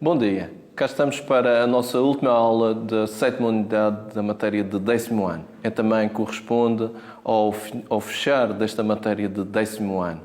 Bom dia, cá estamos para a nossa última aula da 7ª unidade da matéria de 10º ano. Também corresponde ao fechar desta matéria de 10º ano.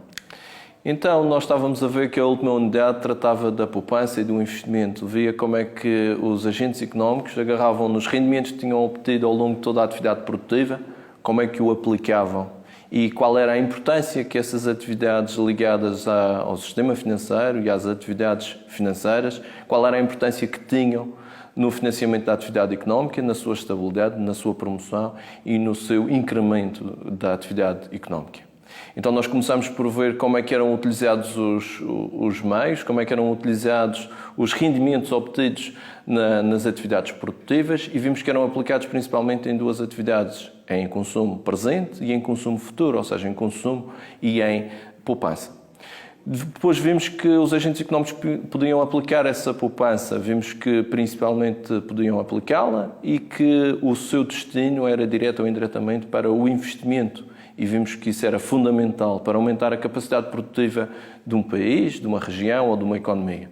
Então, nós estávamos a ver que a última unidade tratava da poupança e do investimento. Via como é que os agentes económicos agarravam nos rendimentos que tinham obtido ao longo de toda a atividade produtiva, como é que o aplicavam e qual era a importância que essas atividades ligadas ao sistema financeiro e às atividades financeiras, qual era a importância que tinham no financiamento da atividade económica, na sua estabilidade, na sua promoção e no seu incremento da atividade económica. Então nós começamos por ver como é que eram utilizados os meios, como é que eram utilizados os rendimentos obtidos nas atividades produtivas e vimos que eram aplicados principalmente em duas atividades, em consumo presente e em consumo futuro, ou seja, em consumo e em poupança. Depois vimos que os agentes económicos podiam aplicar essa poupança, vimos que principalmente podiam aplicá-la e que o seu destino era direto ou indiretamente para o investimento. E vimos que isso era fundamental para aumentar a capacidade produtiva de um país, de uma região ou de uma economia.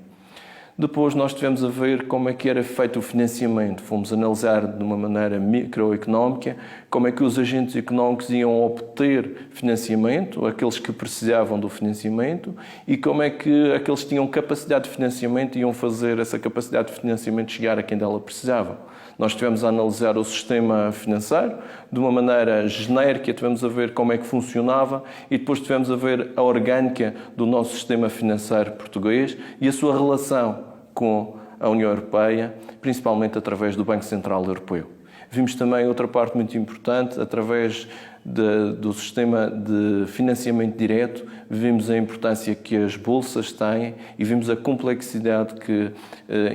Depois nós tivemos a ver como é que era feito o financiamento. Fomos analisar de uma maneira microeconómica como é que os agentes económicos iam obter financiamento, aqueles que precisavam do financiamento, e como é que aqueles que tinham capacidade de financiamento iam fazer essa capacidade de financiamento chegar a quem dela precisava. Nós estivemos a analisar o sistema financeiro de uma maneira genérica, estivemos a ver como é que funcionava e depois estivemos a ver a orgânica do nosso sistema financeiro português e a sua relação com a União Europeia, principalmente através do Banco Central Europeu. Vimos também outra parte muito importante, através do sistema de financiamento direto, vimos a importância que as bolsas têm e vimos a complexidade que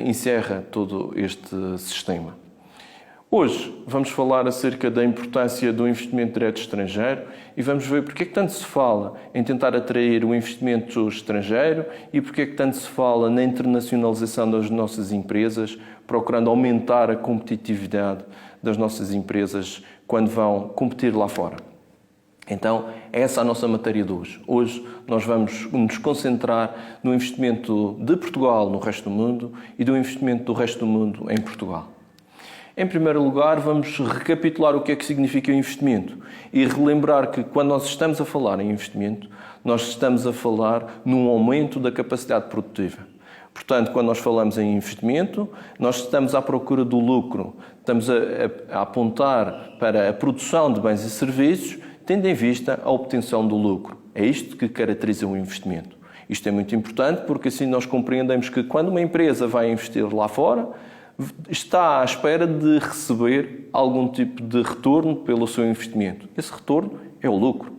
encerra todo este sistema. Hoje vamos falar acerca da importância do investimento direto estrangeiro e vamos ver porque é que tanto se fala em tentar atrair o investimento estrangeiro e porque é que tanto se fala na internacionalização das nossas empresas, procurando aumentar a competitividade das nossas empresas quando vão competir lá fora. Então, essa é a nossa matéria de hoje. Hoje nós vamos nos concentrar no investimento de Portugal no resto do mundo e do investimento do resto do mundo em Portugal. Em primeiro lugar, vamos recapitular o que é que significa o investimento e relembrar que quando nós estamos a falar em investimento, nós estamos a falar num aumento da capacidade produtiva. Portanto, quando nós falamos em investimento, nós estamos à procura do lucro, estamos a apontar para a produção de bens e serviços, tendo em vista a obtenção do lucro. É isto que caracteriza o investimento. Isto é muito importante porque assim nós compreendemos que quando uma empresa vai investir lá fora, está à espera de receber algum tipo de retorno pelo seu investimento. Esse retorno é o lucro.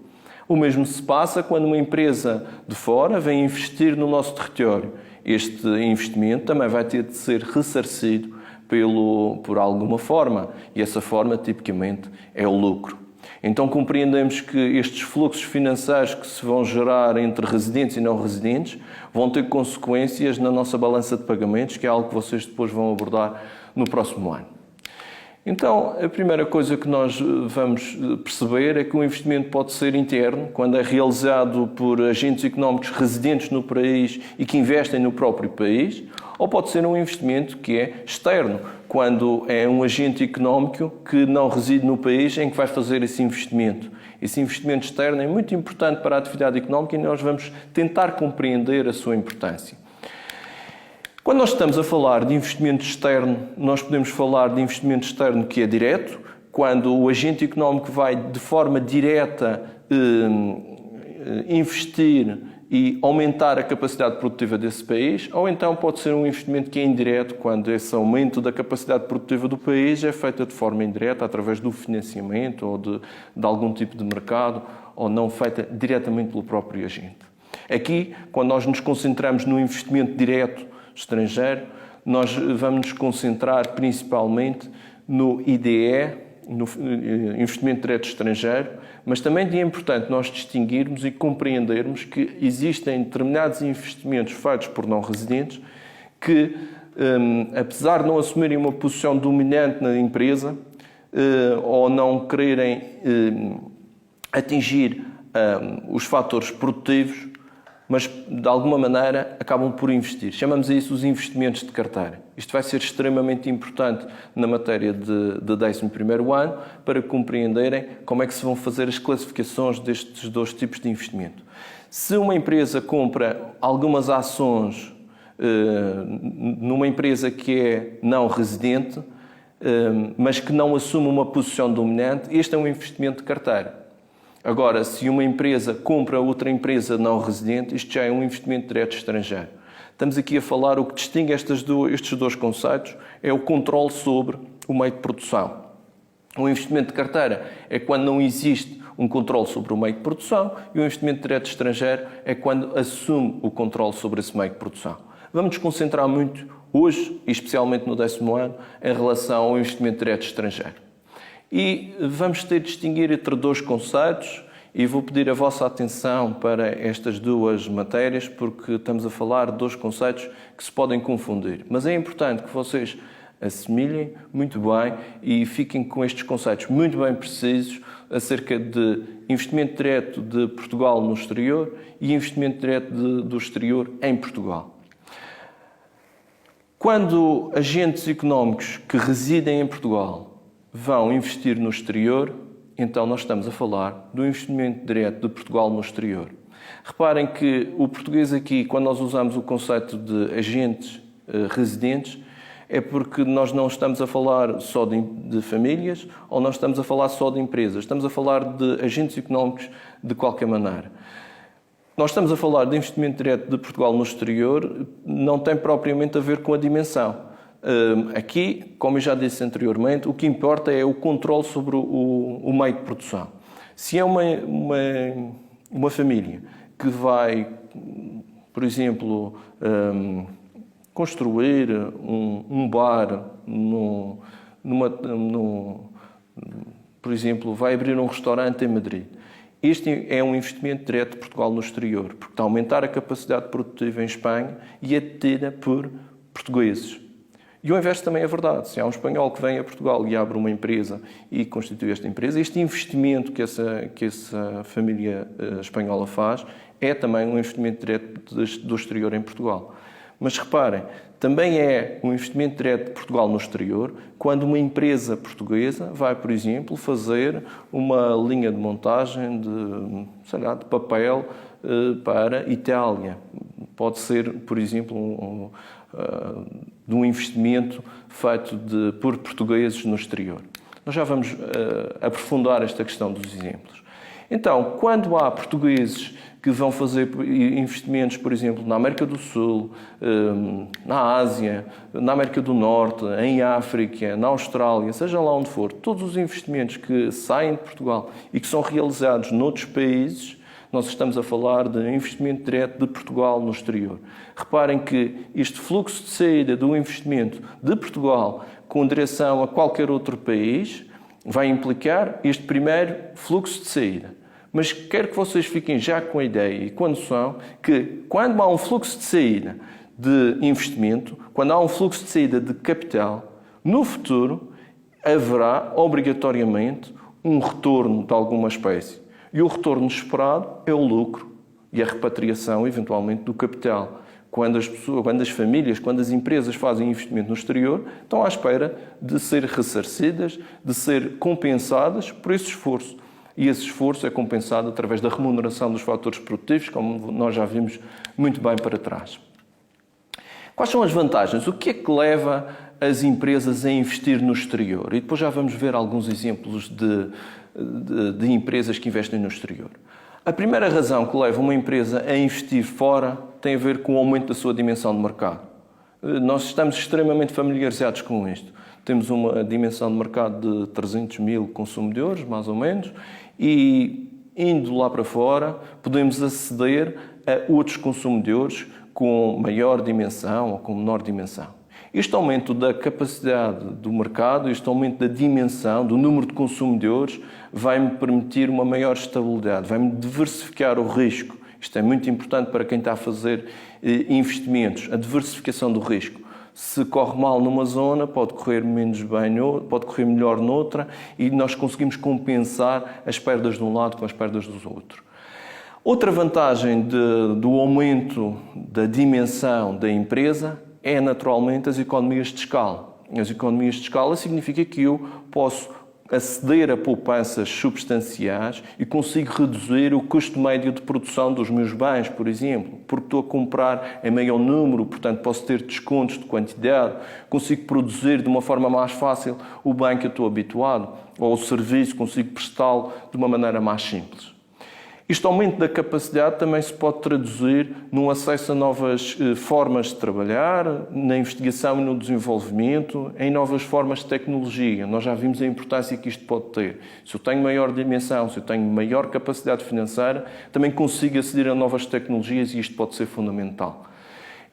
O mesmo se passa quando uma empresa de fora vem investir no nosso território. Este investimento também vai ter de ser ressarcido por alguma forma, e essa forma, tipicamente, é o lucro. Então compreendemos que estes fluxos financeiros que se vão gerar entre residentes e não residentes vão ter consequências na nossa balança de pagamentos, que é algo que vocês depois vão abordar no próximo ano. Então, a primeira coisa que nós vamos perceber é que o investimento pode ser interno, quando é realizado por agentes económicos residentes no país e que investem no próprio país, ou pode ser um investimento que é externo, quando é um agente económico que não reside no país em que vai fazer esse investimento. Esse investimento externo é muito importante para a atividade económica e nós vamos tentar compreender a sua importância. Quando nós estamos a falar de investimento externo, nós podemos falar de investimento externo que é direto, quando o agente económico vai de forma direta investir e aumentar a capacidade produtiva desse país, ou então pode ser um investimento que é indireto, quando esse aumento da capacidade produtiva do país é feito de forma indireta, através do financiamento ou de algum tipo de mercado, ou não feita diretamente pelo próprio agente. Aqui, quando nós nos concentramos no investimento direto estrangeiro, nós vamos nos concentrar principalmente no IDE, no investimento direto estrangeiro, mas também é importante nós distinguirmos e compreendermos que existem determinados investimentos feitos por não residentes que, apesar de não assumirem uma posição dominante na empresa ou não quererem atingir os fatores produtivos, mas de alguma maneira acabam por investir. Chamamos a isso os investimentos de carteira. Isto vai ser extremamente importante na matéria de 11º ano para compreenderem como é que se vão fazer as classificações destes dois tipos de investimento. Se uma empresa compra algumas ações numa empresa que é não residente, mas que não assume uma posição dominante, este é um investimento de carteira. Agora, se uma empresa compra outra empresa não residente, isto já é um investimento direto estrangeiro. Estamos aqui a falar, o que distingue estes dois conceitos é o controle sobre o meio de produção. O investimento de carteira é quando não existe um controle sobre o meio de produção e o investimento direto estrangeiro é quando assume o controle sobre esse meio de produção. Vamos nos concentrar muito hoje, e especialmente no 10º ano, em relação ao investimento direto estrangeiro. E vamos ter de distinguir entre dois conceitos e vou pedir a vossa atenção para estas duas matérias porque estamos a falar de dois conceitos que se podem confundir. Mas é importante que vocês assimilem muito bem e fiquem com estes conceitos muito bem precisos acerca de investimento direto de Portugal no exterior e investimento direto do exterior em Portugal. Quando agentes económicos que residem em Portugal vão investir no exterior, então nós estamos a falar do investimento direto de Portugal no exterior. Reparem que o português aqui, quando nós usamos o conceito de agentes residentes, é porque nós não estamos a falar só de famílias ou nós estamos a falar só de empresas. Estamos a falar de agentes económicos de qualquer maneira. Nós estamos a falar de investimento direto de Portugal no exterior, não tem propriamente a ver com a dimensão. Aqui, como eu já disse anteriormente, o que importa é o controle sobre o meio de produção. Se é uma família que vai, por exemplo, construir um bar, por exemplo, vai abrir um restaurante em Madrid, este é um investimento direto de Portugal no exterior, porque está a aumentar a capacidade produtiva em Espanha e é detida por portugueses. E o inverso também é verdade. Se há um espanhol que vem a Portugal e abre uma empresa e constitui esta empresa, este investimento que essa família espanhola faz é também um investimento direto do exterior em Portugal. Mas reparem, também é um investimento direto de Portugal no exterior quando uma empresa portuguesa vai, por exemplo, fazer uma linha de montagem de papel para Itália. Pode ser, por exemplo, de um investimento feito por portugueses no exterior. Nós já vamos aprofundar esta questão dos exemplos. Então, quando há portugueses que vão fazer investimentos, por exemplo, na América do Sul, na Ásia, na América do Norte, em África, na Austrália, seja lá onde for, todos os investimentos que saem de Portugal e que são realizados noutros países, nós estamos a falar de investimento direto de Portugal no exterior. Reparem que este fluxo de saída do investimento de Portugal com direção a qualquer outro país vai implicar este primeiro fluxo de saída. Mas quero que vocês fiquem já com a ideia e com a noção que quando há um fluxo de saída de investimento, quando há um fluxo de saída de capital, no futuro haverá obrigatoriamente um retorno de alguma espécie. E o retorno esperado é o lucro e a repatriação, eventualmente, do capital. Quando as famílias, quando as empresas fazem investimento no exterior, estão à espera de ser ressarcidas, de ser compensadas por esse esforço. E esse esforço é compensado através da remuneração dos fatores produtivos, como nós já vimos muito bem para trás. Quais são as vantagens? O que é que leva as empresas a investir no exterior? E depois já vamos ver alguns exemplos de empresas que investem no exterior. A primeira razão que leva uma empresa a investir fora tem a ver com o aumento da sua dimensão de mercado. Nós estamos extremamente familiarizados com isto. Temos uma dimensão de mercado de 300 mil consumidores, mais ou menos, e indo lá para fora podemos aceder a outros consumidores com maior dimensão ou com menor dimensão. Este aumento da capacidade do mercado, este aumento da dimensão, do número de consumidores, vai-me permitir uma maior estabilidade, vai-me diversificar o risco. Isto é muito importante para quem está a fazer investimentos, a diversificação do risco. Se corre mal numa zona, pode correr menos bem, pode correr melhor noutra, e nós conseguimos compensar as perdas de um lado com as perdas do outro. Outra vantagem do aumento da dimensão da empresa é, naturalmente, as economias de escala. As economias de escala significa que eu posso aceder a poupanças substanciais e consigo reduzir o custo médio de produção dos meus bens, por exemplo, porque estou a comprar em maior número, portanto posso ter descontos de quantidade, consigo produzir de uma forma mais fácil o bem que eu estou habituado, ou o serviço consigo prestá-lo de uma maneira mais simples. Este aumento da capacidade também se pode traduzir num acesso a novas formas de trabalhar, na investigação e no desenvolvimento, em novas formas de tecnologia. Nós já vimos a importância que isto pode ter. Se eu tenho maior dimensão, se eu tenho maior capacidade financeira, também consigo aceder a novas tecnologias e isto pode ser fundamental.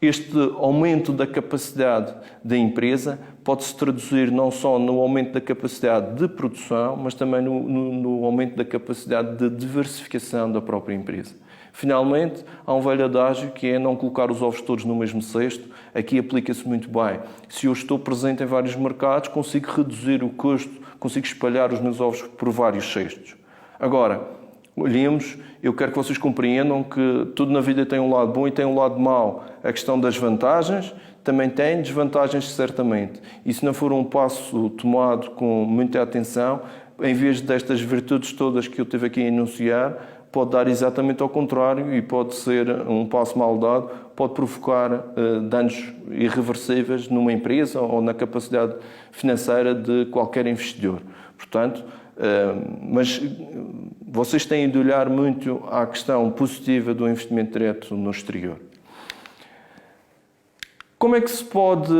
Este aumento da capacidade da empresa pode-se traduzir não só no aumento da capacidade de produção, mas também no aumento da capacidade de diversificação da própria empresa. Finalmente, há um velho adágio que é não colocar os ovos todos no mesmo cesto. Aqui aplica-se muito bem. Se eu estou presente em vários mercados, consigo reduzir o custo, consigo espalhar os meus ovos por vários cestos. Agora, olhemos, eu quero que vocês compreendam que tudo na vida tem um lado bom e tem um lado mau. A questão das vantagens também tem desvantagens, certamente. E se não for um passo tomado com muita atenção, em vez destas virtudes todas que eu tive aqui a enunciar, pode dar exatamente ao contrário e pode ser um passo mal dado, pode provocar danos irreversíveis numa empresa ou na capacidade financeira de qualquer investidor. Portanto, mas vocês têm de olhar muito à questão positiva do investimento direto no exterior. Como é que se pode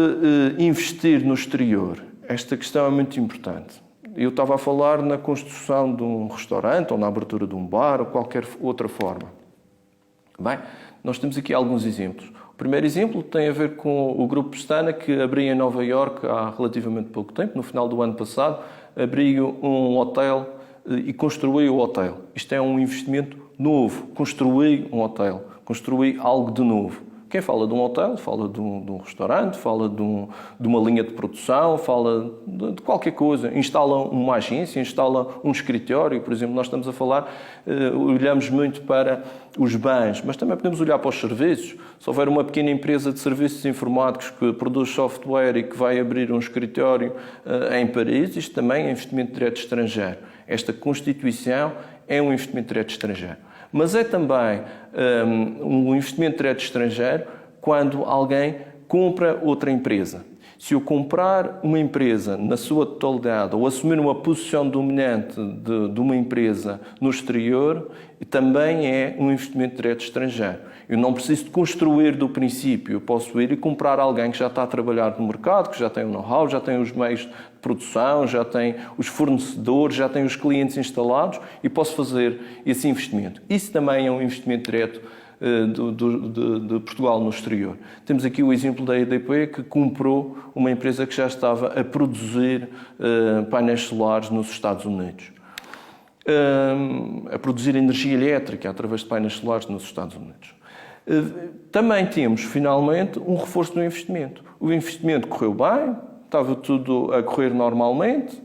investir no exterior? Esta questão é muito importante. Eu estava a falar na construção de um restaurante ou na abertura de um bar ou qualquer outra forma. Bem, nós temos aqui alguns exemplos. O primeiro exemplo tem a ver com o Grupo Pestana, que abriu em Nova Iorque há relativamente pouco tempo, no final do ano passado, abriu um hotel e construiu o hotel. Isto é um investimento novo, construir um hotel, construir algo de novo. Quem fala de um hotel, fala de um restaurante, fala de uma linha de produção, fala de qualquer coisa. Instala uma agência, instala um escritório, por exemplo. Nós estamos a falar, olhamos muito para os bens, mas também podemos olhar para os serviços. Se houver uma pequena empresa de serviços informáticos que produz software e que vai abrir um escritório em Paris, isto também é investimento direto estrangeiro. Esta constituição é um investimento direto estrangeiro. Mas é também um investimento direto estrangeiro quando alguém compra outra empresa. Se eu comprar uma empresa na sua totalidade ou assumir uma posição dominante de uma empresa no exterior, também é um investimento direto estrangeiro. Eu não preciso de construir do princípio. Eu posso ir e comprar alguém que já está a trabalhar no mercado, que já tem o know-how, já tem os meios de produção, já tem os fornecedores, já tem os clientes instalados e posso fazer esse investimento. Isso também é um investimento direto de Portugal no exterior. Temos aqui o exemplo da EDP, que comprou uma empresa que já estava a produzir painéis solares nos Estados Unidos. A produzir energia elétrica através de painéis solares nos Estados Unidos. Também temos, finalmente, um reforço do investimento. O investimento correu bem, estava tudo a correr normalmente,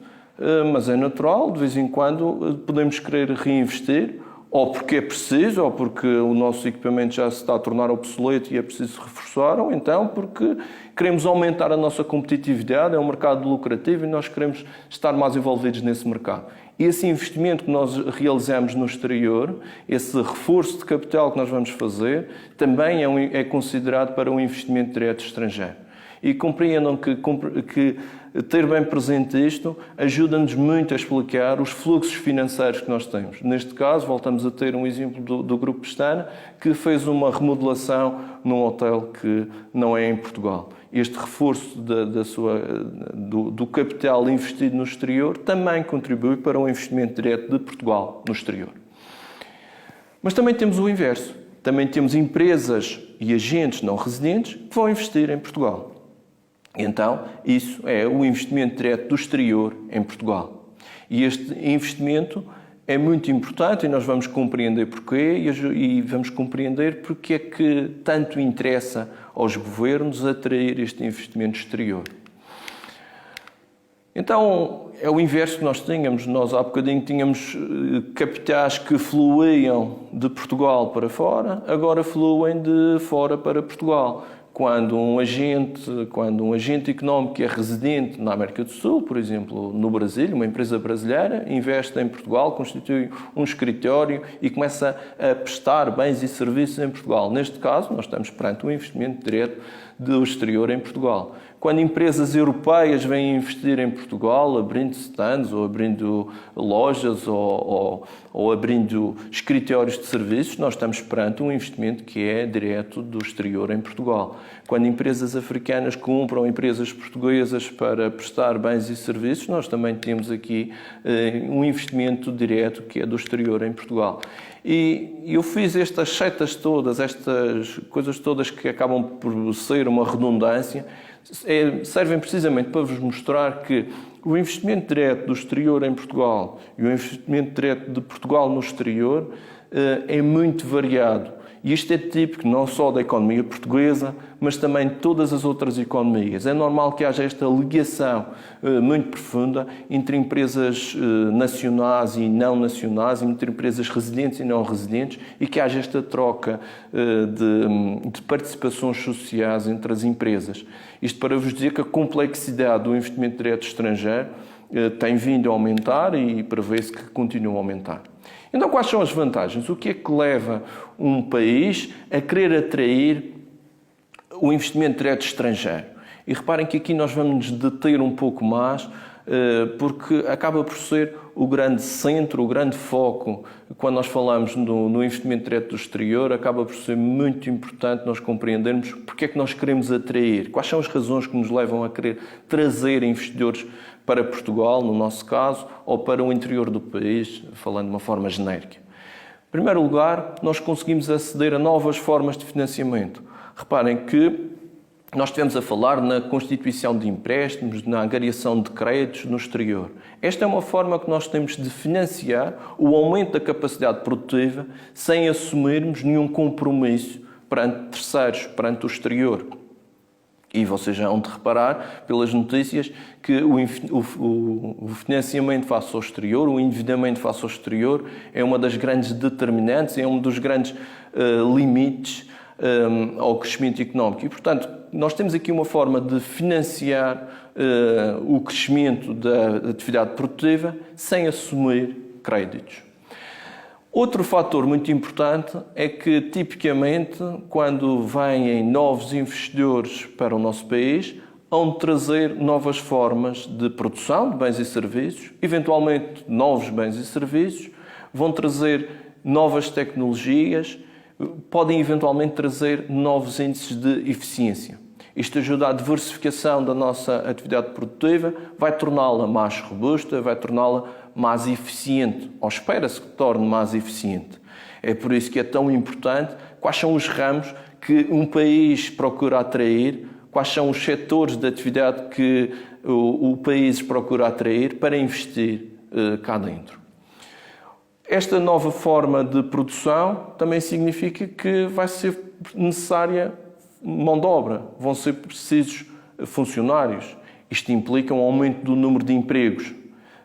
mas é natural, de vez em quando podemos querer reinvestir, ou porque é preciso, ou porque o nosso equipamento já se está a tornar obsoleto e é preciso reforçar, ou então porque queremos aumentar a nossa competitividade, é um mercado lucrativo e nós queremos estar mais envolvidos nesse mercado. Esse investimento que nós realizamos no exterior, esse reforço de capital que nós vamos fazer, também é considerado para um investimento direto estrangeiro. E compreendam que ter bem presente isto ajuda-nos muito a explicar os fluxos financeiros que nós temos. Neste caso, voltamos a ter um exemplo do Grupo Pestana, que fez uma remodelação num hotel que não é em Portugal. Este reforço do capital investido no exterior também contribui para um investimento direto de Portugal no exterior. Mas também temos o inverso. Também temos empresas e agentes não residentes que vão investir em Portugal. Então, isso é o investimento direto do exterior em Portugal. E este investimento é muito importante e nós vamos compreender porquê e vamos compreender porque é que tanto interessa aos governos atrair este investimento exterior. Então, é o inverso que nós tínhamos. Nós há bocadinho tínhamos capitais que fluíam de Portugal para fora, agora fluem de fora para Portugal. Quando um agente económico que é residente na América do Sul, por exemplo, no Brasil, uma empresa brasileira, investe em Portugal, constitui um escritório e começa a prestar bens e serviços em Portugal. Neste caso, nós estamos perante um investimento direto do exterior em Portugal. Quando empresas europeias vêm investir em Portugal, abrindo stands, ou abrindo lojas, ou abrindo escritórios de serviços, nós estamos perante um investimento que é direto do exterior em Portugal. Quando empresas africanas compram empresas portuguesas para prestar bens e serviços, nós também temos aqui um investimento direto que é do exterior em Portugal. E eu fiz estas setas todas, estas coisas todas que acabam por ser uma redundância, servem precisamente para vos mostrar que o investimento direto do exterior em Portugal e o investimento direto de Portugal no exterior é muito variado. E isto é típico não só da economia portuguesa, mas também de todas as outras economias. É normal que haja esta ligação muito profunda entre empresas nacionais e não nacionais, entre empresas residentes e não residentes, e que haja esta troca de participações sociais entre as empresas. Isto para vos dizer que a complexidade do investimento direto estrangeiro tem vindo a aumentar e prevê-se que continue a aumentar. Então, quais são as vantagens? O que é que leva um país a querer atrair o investimento direto estrangeiro? E reparem que aqui nós vamos nos deter um pouco mais, porque acaba por ser o grande centro, o grande foco, quando nós falamos no investimento direto do exterior, acaba por ser muito importante nós compreendermos porque é que nós queremos atrair, quais são as razões que nos levam a querer trazer investidores para Portugal, no nosso caso, ou para o interior do país, falando de uma forma genérica. Em primeiro lugar, nós conseguimos aceder a novas formas de financiamento. Reparem que nós estivemos a falar na constituição de empréstimos, na angariação de créditos no exterior. Esta é uma forma que nós temos de financiar o aumento da capacidade produtiva sem assumirmos nenhum compromisso perante terceiros, perante o exterior. E vocês já hão de reparar, pelas notícias, que o financiamento face ao exterior, o endividamento face ao exterior, é uma das grandes determinantes, é um dos grandes limites ao crescimento económico. E, portanto, nós temos aqui uma forma de financiar o crescimento da atividade produtiva sem assumir créditos. Outro fator muito importante é que, tipicamente, quando vêm novos investidores para o nosso país, hão de trazer novas formas de produção de bens e serviços, eventualmente novos bens e serviços, vão trazer novas tecnologias, podem eventualmente trazer novos índices de eficiência. Isto ajuda à diversificação da nossa atividade produtiva, vai torná-la mais robusta, vai torná-la mais eficiente, ou espera-se que torne mais eficiente. É por isso que é tão importante quais são os ramos que um país procura atrair, quais são os setores de atividade que o país procura atrair para investir cá dentro. Esta nova forma de produção também significa que vai ser necessária mão de obra, vão ser precisos funcionários. Isto implica um aumento do número de empregos.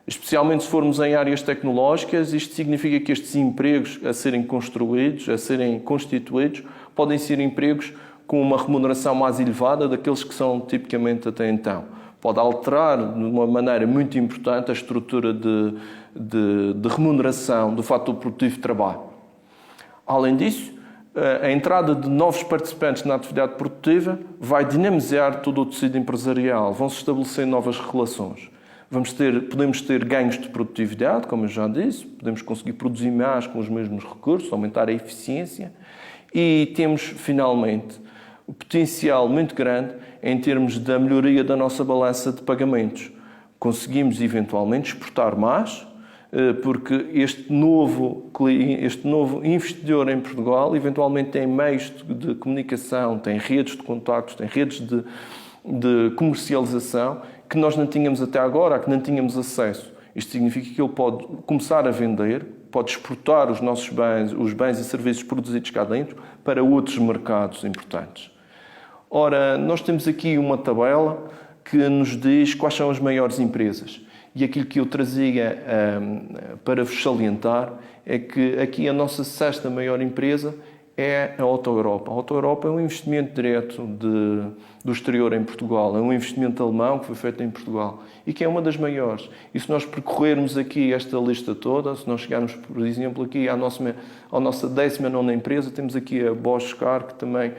Especialmente se formos em áreas tecnológicas, isto significa que estes empregos a serem construídos, a serem constituídos, podem ser empregos com uma remuneração mais elevada daqueles que são tipicamente até então. Pode alterar de uma maneira muito importante a estrutura de remuneração do fator produtivo de trabalho. Além disso, a entrada de novos participantes na atividade produtiva vai dinamizar todo o tecido empresarial, vão-se estabelecer novas relações. Podemos ter ganhos de produtividade, como eu já disse, podemos conseguir produzir mais com os mesmos recursos, aumentar a eficiência e temos, finalmente, o potencial muito grande em termos da melhoria da nossa balança de pagamentos. Conseguimos, eventualmente, exportar mais, porque este novo investidor em Portugal, eventualmente, tem meios de comunicação, tem redes de contactos, tem redes de comercialização que nós não tínhamos até agora, a que não tínhamos acesso. Isto significa que ele pode começar a vender pode exportar os nossos bens, os bens e serviços produzidos cá dentro, para outros mercados importantes. Ora, nós temos aqui uma tabela que nos diz quais são as maiores empresas. E aquilo que eu trazia para vos salientar é que aqui a nossa sexta maior empresa é a Auto Europa. A Auto Europa é um investimento direto do exterior em Portugal, é um investimento alemão que foi feito em Portugal e que é uma das maiores. E se nós percorrermos aqui esta lista toda, se nós chegarmos, por exemplo, aqui à nossa 19ª empresa, temos aqui a Bosch Car, que também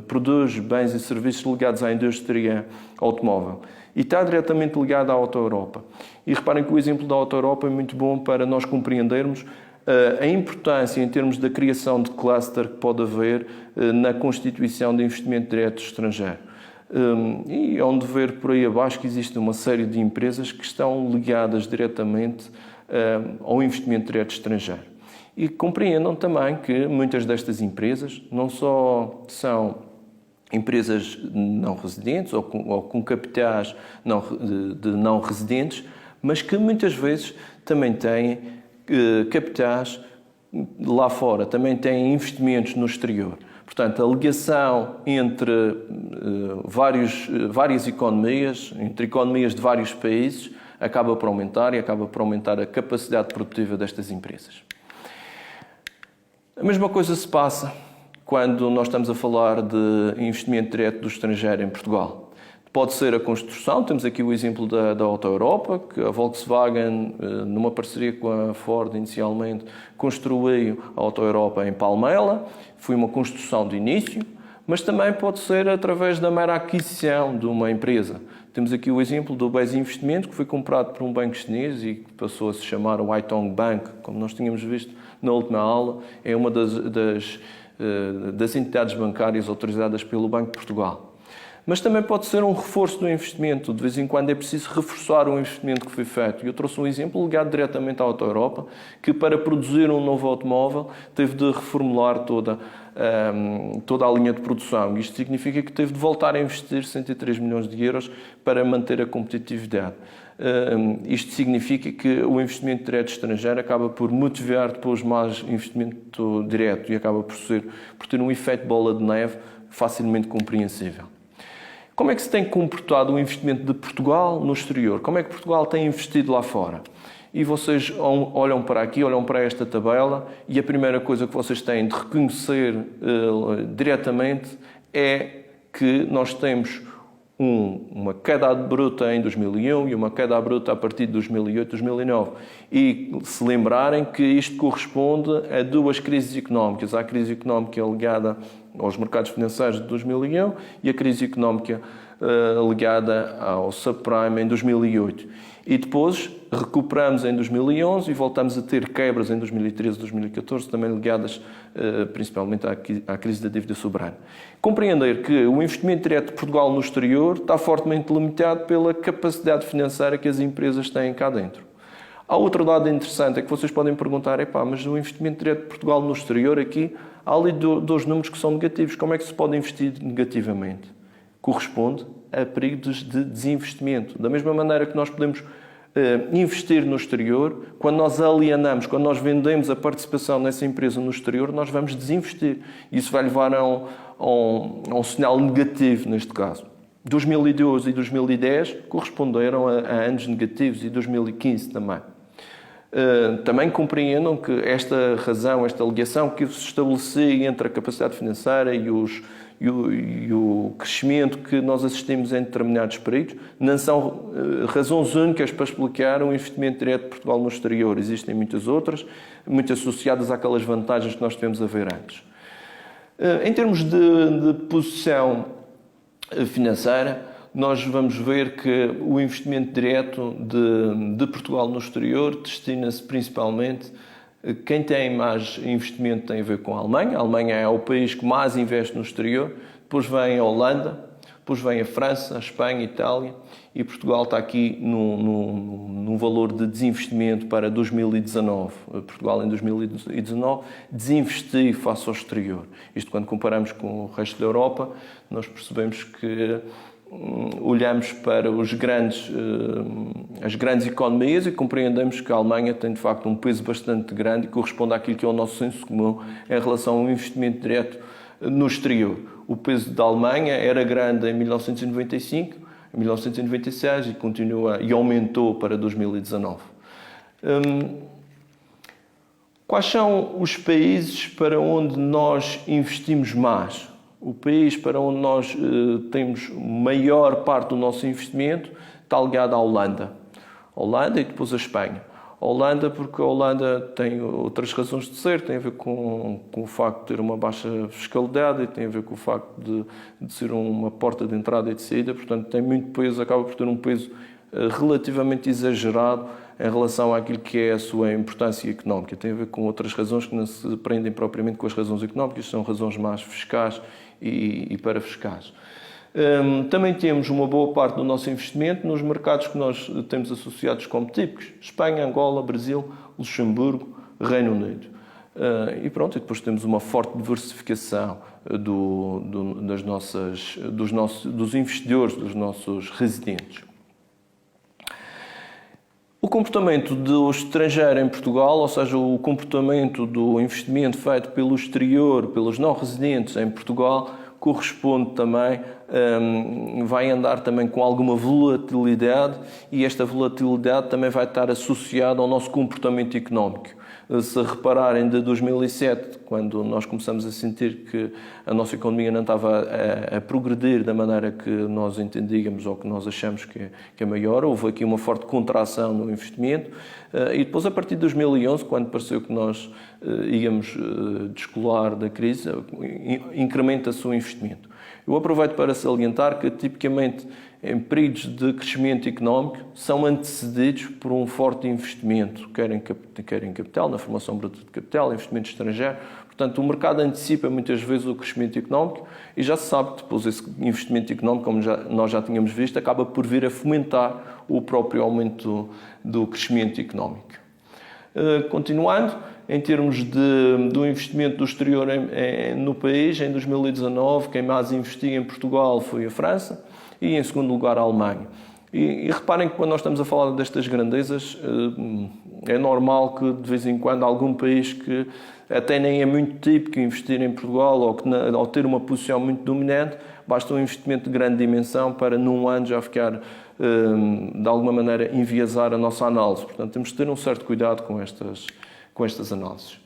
produz bens e serviços ligados à indústria automóvel. E está diretamente ligada à Auto Europa. E reparem que o exemplo da Auto Europa é muito bom para nós compreendermos a importância em termos da criação de cluster que pode haver na constituição de investimento direto estrangeiro. E onde ver por aí abaixo que existe uma série de empresas que estão ligadas diretamente ao investimento direto estrangeiro. E compreendam também que muitas destas empresas não só são empresas não residentes ou com capitais de não residentes, mas que muitas vezes também têm capitais lá fora, também têm investimentos no exterior. Portanto, a ligação entre várias economias, entre economias de vários países, acaba por aumentar e acaba por aumentar a capacidade produtiva destas empresas. A mesma coisa se passa quando nós estamos a falar de investimento direto do estrangeiro em Portugal. Pode ser a construção, temos aqui o exemplo da Auto Europa, que a Volkswagen, numa parceria com a Ford inicialmente, construiu a Auto Europa em Palmela, foi uma construção de início, mas também pode ser através da mera aquisição de uma empresa. Temos aqui o exemplo do BES Investimento, que foi comprado por um banco chinês e que passou a se chamar o Haitong Bank, como nós tínhamos visto na última aula, é uma das entidades bancárias autorizadas pelo Banco de Portugal. Mas também pode ser um reforço do investimento. De vez em quando é preciso reforçar o investimento que foi feito. Eu trouxe um exemplo ligado diretamente à Auto Europa, que para produzir um novo automóvel teve de reformular toda a linha de produção. Isto significa que teve de voltar a investir 103 milhões de euros para manter a competitividade. Isto significa que o investimento direto estrangeiro acaba por motivar depois mais investimento direto e acaba por ter um efeito bola de neve facilmente compreensível. Como é que se tem comportado o investimento de Portugal no exterior? Como é que Portugal tem investido lá fora? E vocês olham para aqui, olham para esta tabela e a primeira coisa que vocês têm de reconhecer diretamente é que nós temos uma queda bruta em 2001 e uma queda bruta a partir de 2008, 2009. E se lembrarem que isto corresponde a duas crises económicas. Há a crise económica ligada aos mercados financeiros de 2001 e a crise económica ligada ao subprime em 2008. E depois recuperamos em 2011 e voltamos a ter quebras em 2013 e 2014, também ligadas principalmente à crise da dívida soberana. Compreender que o investimento direto de Portugal no exterior está fortemente limitado pela capacidade financeira que as empresas têm cá dentro. Há outro dado interessante, é que vocês podem perguntar, mas o investimento direto de Portugal no exterior aqui, há ali dois números que são negativos. Como é que se pode investir negativamente? Corresponde a períodos de desinvestimento. Da mesma maneira que nós podemos investir no exterior, quando nós alienamos, quando nós vendemos a participação nessa empresa no exterior, nós vamos desinvestir. Isso vai levar a um sinal negativo neste caso. 2012 e 2010 corresponderam a anos negativos e 2015 também. Também compreendam que esta razão, esta ligação que se estabelecia entre a capacidade financeira e o crescimento que nós assistimos em determinados períodos não são razões únicas para explicar o investimento direto de Portugal no exterior. Existem muitas outras, muito associadas àquelas vantagens que nós tivemos a ver antes. Em termos de posição financeira, nós vamos ver que o investimento direto de Portugal no exterior destina-se principalmente. Quem tem mais investimento tem a ver com a Alemanha. A Alemanha é o país que mais investe no exterior. Depois vem a Holanda, depois vem a França, a Espanha, a Itália. E Portugal está aqui num valor de desinvestimento para 2019. Portugal, em 2019, desinvestiu face ao exterior. Isto quando comparamos com o resto da Europa, nós percebemos que olhamos para as grandes economias e compreendemos que a Alemanha tem, de facto, um peso bastante grande e corresponde àquilo que é o nosso senso comum em relação ao investimento direto no exterior. O peso da Alemanha era grande em 1995, em 1996 e continua e aumentou para 2019. Quais são os países para onde nós investimos mais? O país para onde nós temos maior parte do nosso investimento está ligado à Holanda. A Holanda e depois a Espanha. A Holanda, porque a Holanda tem outras razões de ser, tem a ver com o facto de ter uma baixa fiscalidade e tem a ver com o facto de ser uma porta de entrada e de saída, portanto tem muito peso, acaba por ter um peso relativamente exagerado em relação àquilo que é a sua importância económica. Tem a ver com outras razões que não se prendem propriamente com as razões económicas, são razões mais fiscais e parafiscais. Também temos uma boa parte do nosso investimento nos mercados que nós temos associados como típicos: Espanha, Angola, Brasil, Luxemburgo, Reino Unido. E pronto, e depois temos uma forte diversificação dos investidores, dos nossos residentes. O comportamento do estrangeiro em Portugal, ou seja, o comportamento do investimento feito pelo exterior, pelos não residentes em Portugal, corresponde também, vai andar também com alguma volatilidade e esta volatilidade também vai estar associada ao nosso comportamento económico. Se repararem, de 2007, quando nós começamos a sentir que a nossa economia não estava a progredir da maneira que nós entendíamos ou que nós achamos que é maior, houve aqui uma forte contração no investimento e depois, a partir de 2011, quando pareceu que nós íamos descolar da crise, incrementa-se o investimento. Eu aproveito para salientar que, tipicamente, em períodos de crescimento económico, são antecedidos por um forte investimento, quer em capital, na formação bruta de capital, investimento estrangeiro. Portanto, o mercado antecipa muitas vezes o crescimento económico e já se sabe que depois esse investimento económico, como nós já tínhamos visto, acaba por vir a fomentar o próprio aumento do crescimento económico. Continuando, em termos do investimento do exterior no país, em 2019, quem mais investiu em Portugal foi a França e, em segundo lugar, a Alemanha. E reparem que quando nós estamos a falar destas grandezas, é normal que de vez em quando algum país que até nem é muito típico investir em Portugal ou ter uma posição muito dominante, basta um investimento de grande dimensão para num ano já ficar, de alguma maneira, enviesar a nossa análise. Portanto, temos de ter um certo cuidado com estas análises.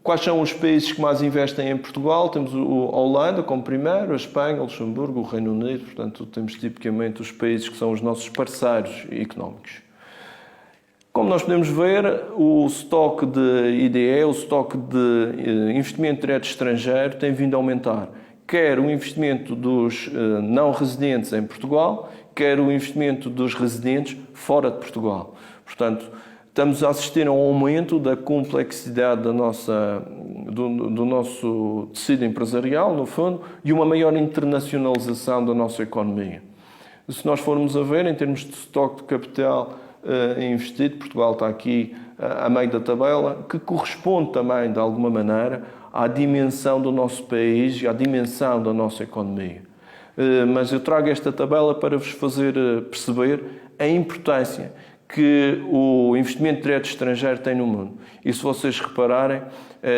Quais são os países que mais investem em Portugal? Temos a Holanda como primeiro, a Espanha, o Luxemburgo, o Reino Unido. Portanto, temos tipicamente os países que são os nossos parceiros económicos. Como nós podemos ver, o estoque de IDE, o estoque de investimento direto estrangeiro, tem vindo a aumentar. Quer o investimento dos não residentes em Portugal, quer o investimento dos residentes fora de Portugal. Portanto, estamos a assistir a um aumento da complexidade do nosso tecido empresarial, no fundo, e uma maior internacionalização da nossa economia. Se nós formos a ver, em termos de estoque de capital investido, Portugal está aqui a meio da tabela, que corresponde também, de alguma maneira, à dimensão do nosso país e à dimensão da nossa economia. Mas eu trago esta tabela para vos fazer perceber a importância que o investimento direto estrangeiro tem no mundo. E se vocês repararem,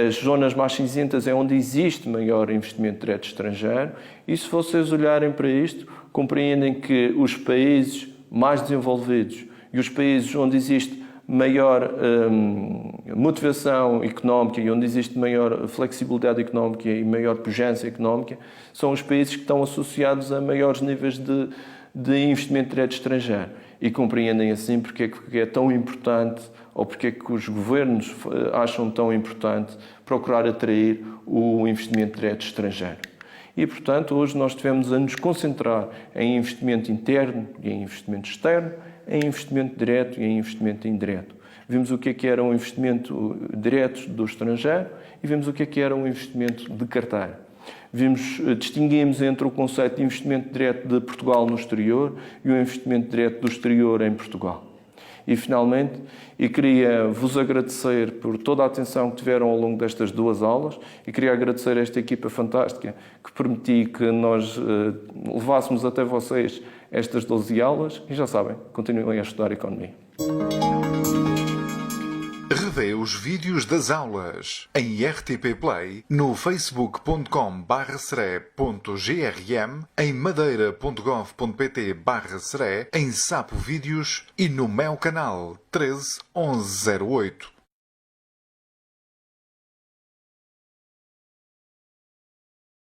as zonas mais cinzentas é onde existe maior investimento direto estrangeiro. E se vocês olharem para isto, compreendem que os países mais desenvolvidos e os países onde existe maior motivação económica e onde existe maior flexibilidade económica e maior pujança económica são os países que estão associados a maiores níveis de investimento direto estrangeiro. E compreendem assim porque é tão importante ou porque é que os governos acham tão importante procurar atrair o investimento direto estrangeiro. E, portanto, hoje nós tivemos a nos concentrar em investimento interno e em investimento externo, em investimento direto e em investimento indireto. Vimos o que era um investimento direto do estrangeiro e vimos o que era um investimento de carteira. Distinguimos entre o conceito de investimento direto de Portugal no exterior e o investimento direto do exterior em Portugal. E, finalmente, queria vos agradecer por toda a atenção que tiveram ao longo destas 2 aulas e queria agradecer a esta equipa fantástica que permitiu que nós levássemos até vocês estas 12 aulas e já sabem, continuem a estudar Economia. Revê os vídeos das aulas em RTP Play, no facebook.com/sere.grm, em madeira.gov.pt/sere, em Sapo Vídeos e no meu canal 13 1108.